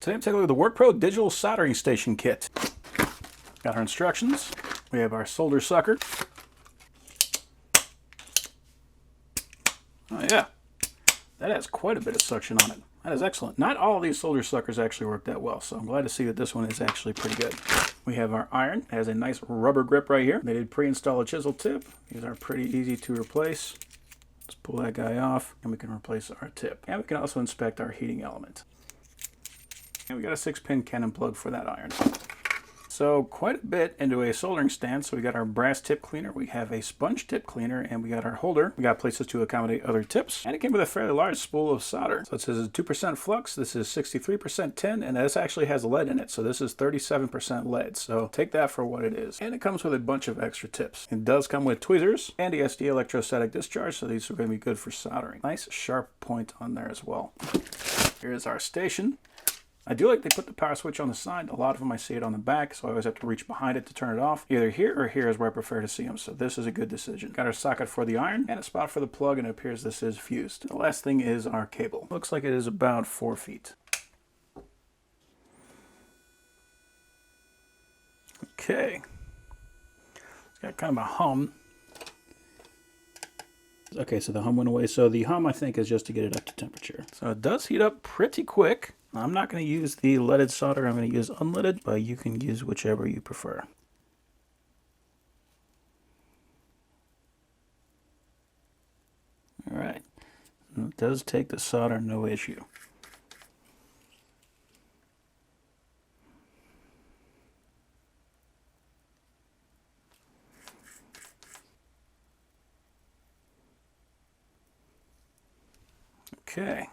Today I'm taking a look at the WORKPRO digital soldering station kit. Got our instructions. We have our solder sucker. Oh yeah, that has quite a bit of suction on it. That is excellent. Not all of these solder suckers actually work that well, so I'm glad to see that this one is actually pretty good. We have our iron. It has a nice rubber grip right here. They did pre-install a chisel tip. These are pretty easy to replace. Let's pull that guy off and we can replace our tip. And we can also inspect our heating element. And we got a 6-pin cannon plug for that iron. So quite a bit into a soldering stand. So we got our brass tip cleaner, we have a sponge tip cleaner, and we got our holder. We got places to accommodate other tips. And it came with a fairly large spool of solder. So it says 2% flux, this is 63% tin, and this actually has lead in it. So this is 37% lead. So take that for what it is. And it comes with a bunch of extra tips. It does come with tweezers and ESD electrostatic discharge. So these are going to be good for soldering. Nice sharp point on there as well. Here's our station. I do like they put the power switch on the side. A lot of them I see it on the back, so I always have to reach behind it to turn it off. Either here or here is where I prefer to see them, so this is a good decision. Got our socket for the iron and a spot for the plug, and it appears this is fused. The last thing is our cable. Looks like it is about 4 feet. Okay. It's got kind of a hum. Okay, so the hum went away. So the hum, I think, is just to get it up to temperature. So it does heat up pretty quick. I'm not going to use the leaded solder. I'm going to use unleaded, but you can use whichever you prefer. All right. And it does take the solder, no issue. Okay.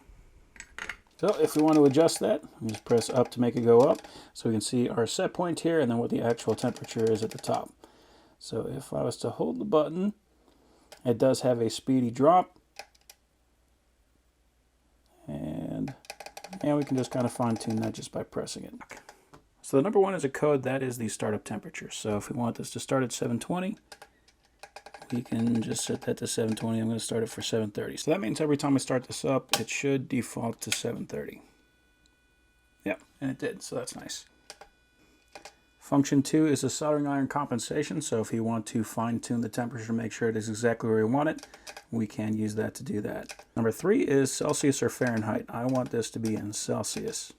So if we want to adjust that, just press up to make it go up. So we can see our set point here and then what the actual temperature is at the top. So if I was to hold the button, it does have a speedy drop. And we can just kind of fine tune that just by pressing it. So the number 1 is a code, that is the startup temperature. So if we want this to start at 720, we can just set that to 720. I'm going to start it for 730. So that means every time I start this up, it should default to 730. Yep, and it did, so that's nice. Function 2 is a soldering iron compensation. So if you want to fine tune the temperature to make sure it is exactly where you want it, we can use that to do that. Number 3 is Celsius or Fahrenheit. I want this to be in Celsius.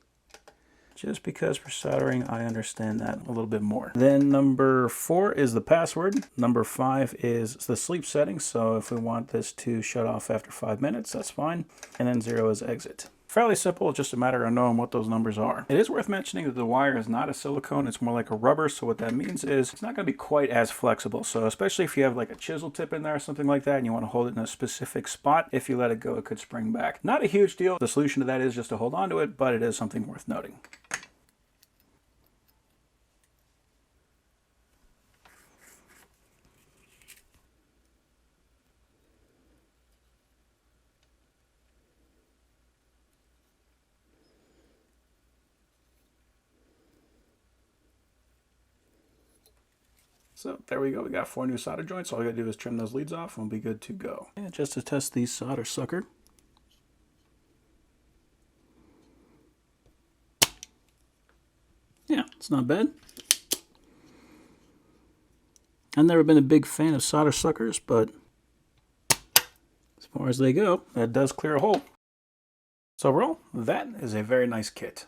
Just because for soldering, I understand that a little bit more. Then number 4 is the password. Number 5 is the sleep setting. So if we want this to shut off after 5 minutes, that's fine. And then 0 is exit. Fairly simple, just a matter of knowing what those numbers are. It is worth mentioning that the wire is not a silicone, it's more like a rubber. So what that means is it's not going to be quite as flexible. So especially if you have like a chisel tip in there or something like that and you want to hold it in a specific spot, if you let it go, it could spring back. Not a huge deal. The solution to that is just to hold on to it, but it is something worth noting. So there we go, we got 4 new solder joints. All we gotta do is trim those leads off and we'll be good to go. And just to test the solder sucker. Yeah, it's not bad. I've never been a big fan of solder suckers, but as far as they go, that does clear a hole. So overall, that is a very nice kit.